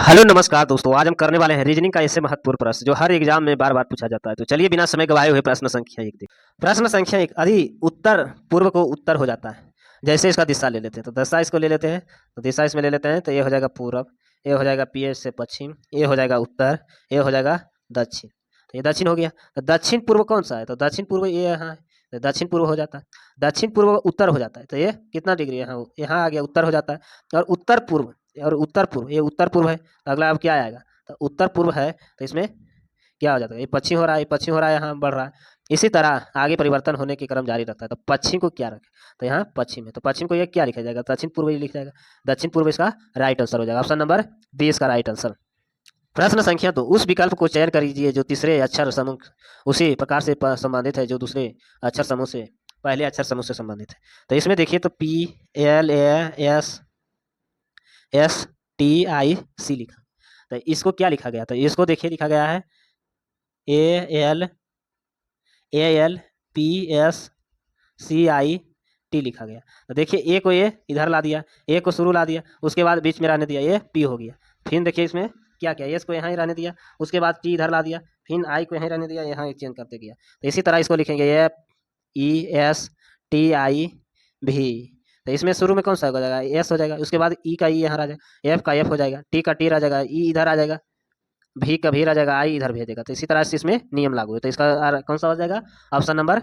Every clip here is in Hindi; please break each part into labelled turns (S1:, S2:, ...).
S1: हेलो नमस्कार दोस्तों, आज हम करने वाले हैं रीजनिंग का ऐसे महत्वपूर्ण प्रश्न जो हर एग्जाम में बार बार पूछा जाता है। तो चलिए बिना समय गवाए हुए प्रश्न संख्या एक देखिए। प्रश्न संख्या एक, अधि उत्तर पूर्व को उत्तर हो जाता है। जैसे इसका दिशा ले लेते हैं, तो दिशा इसको ले लेते हैं, तो दिशा इसमें ले लेते हैं, तो ये हो जाएगा पूर्व, ये हो जाएगा पीएच से पश्चिम, ये हो जाएगा उत्तर, ये हो जाएगा दक्षिण। तो ये दक्षिण हो गया। तो दक्षिण पूर्व कौन सा है? तो दक्षिण पूर्व ये यहाँ है, तो दक्षिण पूर्व हो जाता है। दक्षिण पूर्व उत्तर हो जाता है, तो ये कितना डिग्री यहाँ यहाँ आ गया, उत्तर हो जाता है। और उत्तर पूर्व, और उत्तर पूर्व, ये उत्तर पूर्व है। अगला अब क्या आएगा? तो उत्तर पूर्व है, तो इसमें क्या हो जाता है? ये पश्चिम हो रहा है, ये पश्चिम हो रहा है, यहाँ बढ़ रहा है। इसी तरह आगे परिवर्तन होने के क्रम जारी रहता है। तो पश्चिम को क्या रखें? तो यहाँ पश्चिम है, तो पश्चिम को ये क्या लिखा जाएगा? दक्षिण पूर्व ही लिखा जाएगा। दक्षिण पूर्व इसका राइट आंसर हो जाएगा। ऑप्शन नंबर बी इसका राइट आंसर। प्रश्न संख्या 2, उस विकल्प को चयन करिए जो तीसरे अक्षर समूह उसी प्रकार से संबंधित है जो दूसरे अक्षर समूह से पहले अक्षर समूह से संबंधित है। तो इसमें देखिए, तो P L A S S T I C लिखा। तो इसको क्या लिखा गया? तो इसको देखिए लिखा गया है A L P S C I T लिखा गया। तो देखिए, ए को ये इधर ला दिया, ए को शुरू ला दिया, उसके बाद बीच में रहने दिया, ये पी हो गया। फिर देखिए इसमें क्या किया, एस को यहाँ ही रहने दिया, उसके बाद टी इधर ला दिया, फिर आई को यहाँ रहने दिया, यहाँ एक चेंज करते गया। तो इसी तरह इसको लिखेंगे एफ ई एस टी आई भी। तो इसमें शुरू में कौन सा हो जाएगा? एस हो जाएगा, उसके बाद ई का ई यहाँ आ जाएगा, एफ का एफ हो जाएगा, टी का टी रह जाएगा, ई इधर आ जाएगा, भी का भी रह जाएगा, आई इधर भेजेगा। तो इसी तरह से इसमें नियम लागू है। तो इसका कौन सा हो जाएगा? Option number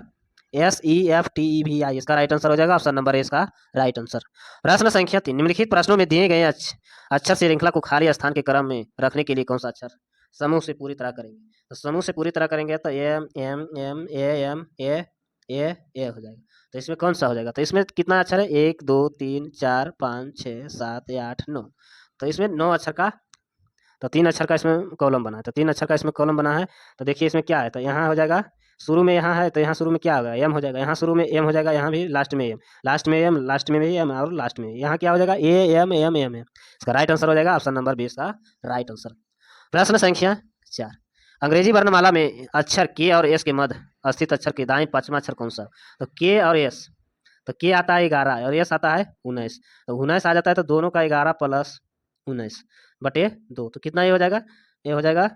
S1: S E F T E भी आई इसका राइट आंसर हो जाएगा। ऑप्शन नंबर ए इसका राइट आंसर। प्रश्न संख्या 3, निम्नलिखित प्रश्नों में दिए गए अक्षर श्रृंखला को खाली स्थान के क्रम में रखने के लिए कौन सा अक्षर समूह से पूरी तरह करेंगे? तो समूह से पूरी तरह करेंगे तो एम एम एम ए हो जाएगा। तो इसमें कौन सा हो जाएगा? तो इसमें कितना अक्षर है? 1 2 3 4 5 6 7 8 9। तो इसमें 9 अक्षर का, तो 3 अक्षर का इसमें कॉलम बना है, तो 3 अक्षर का इसमें कॉलम बना है। तो देखिए इसमें क्या है, तो यहाँ हो जाएगा, शुरू में यहाँ है, तो यहाँ शुरू में क्या होगा? एम हो जाएगा, यहाँ शुरू में एम हो जाएगा, यहाँ भी लास्ट में एम, लास्ट में एम, लास्ट में भी एम, और लास्ट में यहाँ क्या हो जाएगा? A M M M M. इसका राइट आंसर हो जाएगा ऑप्शन नंबर 20 का राइट आंसर। प्रश्न संख्या 4, अंग्रेजी वर्णमाला में अक्षर के और एस के मध्य स्थित अक्षर के दाएं पांचवा अक्षर कौन सा? तो के और एस, तो के आता है 11 और एस आता है 19। तो 19 आ जाता है, तो दोनों का 11 प्लस 19 बटे 2, तो कितना ये हो जाएगा? ये हो जाएगा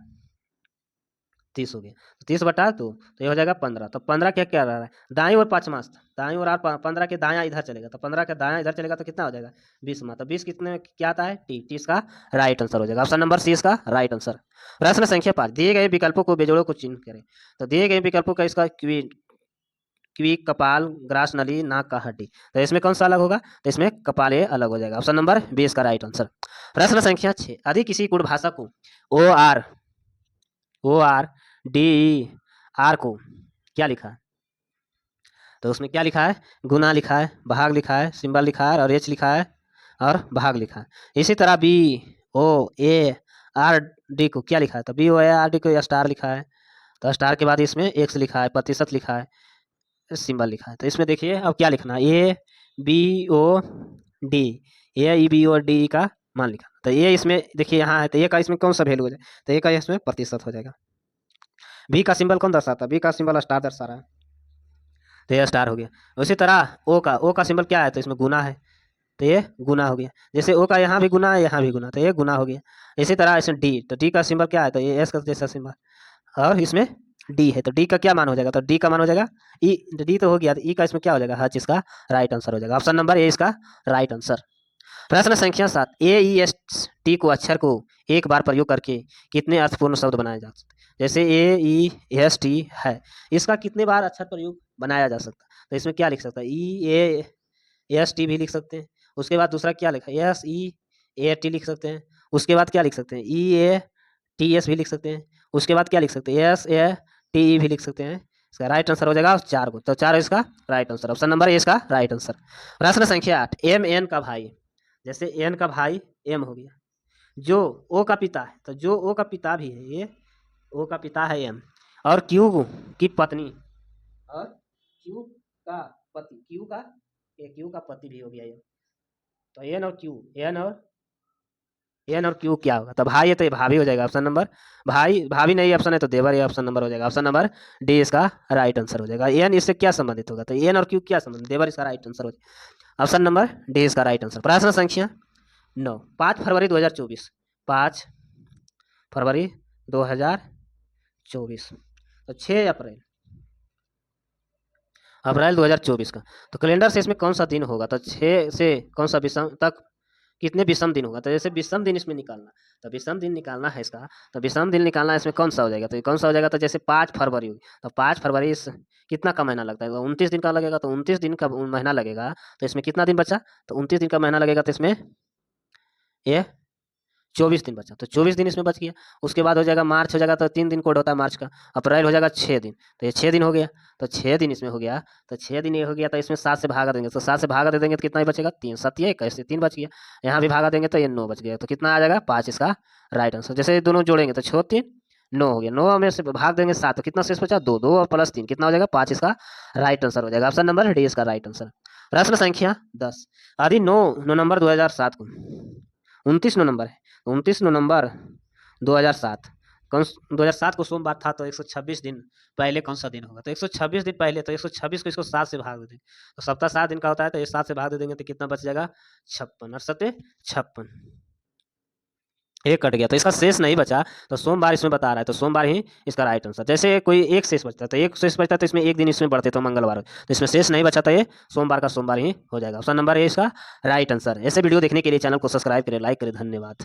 S1: 30 हो गया। तो 30 बटा 2, तो ये हो जाएगा 15। तो 15 क्या क्या रहा है? दाईं ओर पाँचवां, दाईं ओर 15 के दायां इधर चलेगा, तो 15 के दायां इधर चलेगा, तो कितना हो जाएगा? 20 में। तो 20 कितने में क्या आता है? टी, टी इसका राइट आंसर हो जाएगा। ऑप्शन नंबर सी इसका राइट आंसर। प्रश्न संख्या 5, दिए गए विकल्पों को बेजोड़ों को चिन्ह करें। तो दिए गए विकल्पों का इसका क्वी कपाल, ग्रास नली, नाक का हड्डी। तो इसमें कौन सा अलग होगा? तो इसमें कपाल ये अलग हो जाएगा। ऑप्शन नंबर बी इसका राइट आंसर। प्रश्न संख्या 6, यदि किसी गुण भाषा को ओ आर डी आर को क्या लिखा है? तो उसमें क्या लिखा है? गुना लिखा है, भाग लिखा है, सिंबल लिखा है, और एच लिखा है, और भाग लिखा है। इसी तरह B O A R D को क्या लिखा है? तो B O A R D को स्टार लिखा है, तो स्टार के बाद इसमें एक्स लिखा है, प्रतिशत लिखा है, सिंबल लिखा है। तो इसमें देखिए अब क्या लिखना है? A B O D, A E B O D का मान लिखा। तो ये इसमें देखिए यहाँ है, तो ए का इसमें कौन सा वैल्यू हो जाए? तो ए का इसमें प्रतिशत हो जाएगा। बी का सिंबल कौन दर्शाता है? बी का सिंबल स्टार दर्शा रहा है, तो ये स्टार हो गया। उसी तरह ओ का सिंबल क्या है? तो इसमें गुना है, तो ये गुना हो गया। जैसे ओ का यहाँ भी गुना है, यहाँ भी गुना, तो ये गुना हो गया। इसी तरह इसमें डी, तो डी का सिंबल क्या है? तो ये एस का जैसा सिंबल, और इसमें डी है, तो डी का क्या मान हो जाएगा? तो डी का मान हो जाएगा ई, डी तो हो गया, तो ई का इसमें क्या हो जाएगा? हच इसका राइट आंसर हो जाएगा। ऑप्शन नंबर ए इसका राइट आंसर। प्रश्न संख्या 7, ए ई एस टी को अक्षर को एक बार प्रयोग करके कितने अर्थपूर्ण शब्द बनाए जा सकते? जैसे ए ई एस टी है, इसका कितने बार अक्षर प्रयोग बनाया जा सकता? तो इसमें क्या लिख सकता है? ई ए एस टी भी लिख सकते हैं, उसके बाद दूसरा क्या लिखा? एस ई ए टी लिख सकते हैं, उसके बाद क्या लिख सकते हैं? ई ए टी एस भी लिख सकते हैं, उसके बाद क्या लिख सकते हैं? एस ए टी ई भी लिख सकते हैं। इसका राइट आंसर हो जाएगा 4 को, तो 4 इसका right answer. Option number A इसका राइट आंसर। प्रश्न संख्या 8, एम एन का भाई, जैसे एन का भाई एम हो गया, जो ओ का पिता है, तो जो ओ का पिता भी है, ये ओ का पिता है एम, और क्यू की पत्नी, और क्यू का पति, क्यू का पति भी हो गया ये। तो एन और क्यू, एन और क्यू क्या होगा? तो भाई है, तो ये भाभी हो जाएगा। ऑप्शन नंबर भाई, भाभी नहीं ऑप्शन है, तो देवर ये ऑप्शन नंबर हो जाएगा। ऑप्शन नंबर डी इसका राइट आंसर हो जाएगा। एन इससे क्या संबंधित होगा? तो एन और क्यू क्या संबंधित? देवर इसका राइट आंसर हो जाएगा। ऑप्शन नंबर डी इसका राइट आंसर। प्रश्न संख्या 9, 5 फरवरी 2024 5 फरवरी 2024। तो 6 अप्रैल 2024 का। तो कैलेंडर से इसमें कौन सा दिन होगा, तो 6 से कौन सा विषम तक कितने विषम दिन होगा, तो जैसे विषम दिन इसमें निकालना, तो विषम दिन निकालना है इसका, तो विषम दिन निकालना है इसमें कौन सा हो जाएगा, तो ये कौन सा हो जाएगा, तो जैसे 5 फरवरी होगी, तो 5 फरवरी इस कितना का महीना लगता है, तो 29 दिन का लगेगा, तो 29 दिन का महीना लगेगा, तो इसमें कितना दिन बचा, तो 29 दिन का महीना लगेगा, तो इसमें ये 24 दिन बचा, तो 24 दिन इसमें बच गया। उसके बाद हो जाएगा मार्च, हो जाएगा तो 3 दिन कोड होता है मार्च का। अप्रैल हो जाएगा 6 दिन, तो ये 6 दिन हो गया, तो 6 दिन इसमें हो गया, तो 6 दिन ये हो गया, तो इसमें 7 से भागा देंगे, तो 7 से भागा दे देंगे तो कितना ही बचेगा, 3 7 ये कैसे 3 बच गया। यहाँ भी भागा देंगे तो ये 9 बच गया, तो कितना आ जाएगा 5 इसका राइट आंसर। जैसे ये दोनों जोड़ेंगे तो 6 3 9 हो गया, 9 में से भाग देंगे 7, तो कितना शेष बचा 2, 2 और प्लस 3 कितना हो जाएगा 5 इसका राइट आंसर हो जाएगा। ऑप्शन नंबर डी इसका राइट आंसर। प्रश्न संख्या 10, यदि 9 नवंबर 2007 को 29 नवंबर है, 29 नवंबर 2007 कौन 2007 को सोमवार था, तो 126 दिन पहले कौन सा दिन होगा, तो 126 दिन पहले, तो 126 को इसको 7 से भाग दे देंगे, तो सप्ताह 7 दिन का होता है, तो ये 7 से भाग दे देंगे तो कितना बच जाएगा 56 और 7 56, एक कट गया, तो इसका शेष नहीं बचा, तो सोमवार इसमें बता रहा है, तो सोमवार ही इसका राइट आंसर। जैसे कोई एक शेष बचता है, तो एक शेष बचता है, तो इसमें एक दिन इसमें बढ़ते तो मंगलवार, तो इसमें शेष नहीं बचा, तो ये सोमवार का सोमवार ही हो जाएगा। ऑप्शन नंबर ए इसका राइट आंसर। ऐसे वीडियो देखने के लिए चैनल को सब्सक्राइब करें, लाइक करें, धन्यवाद।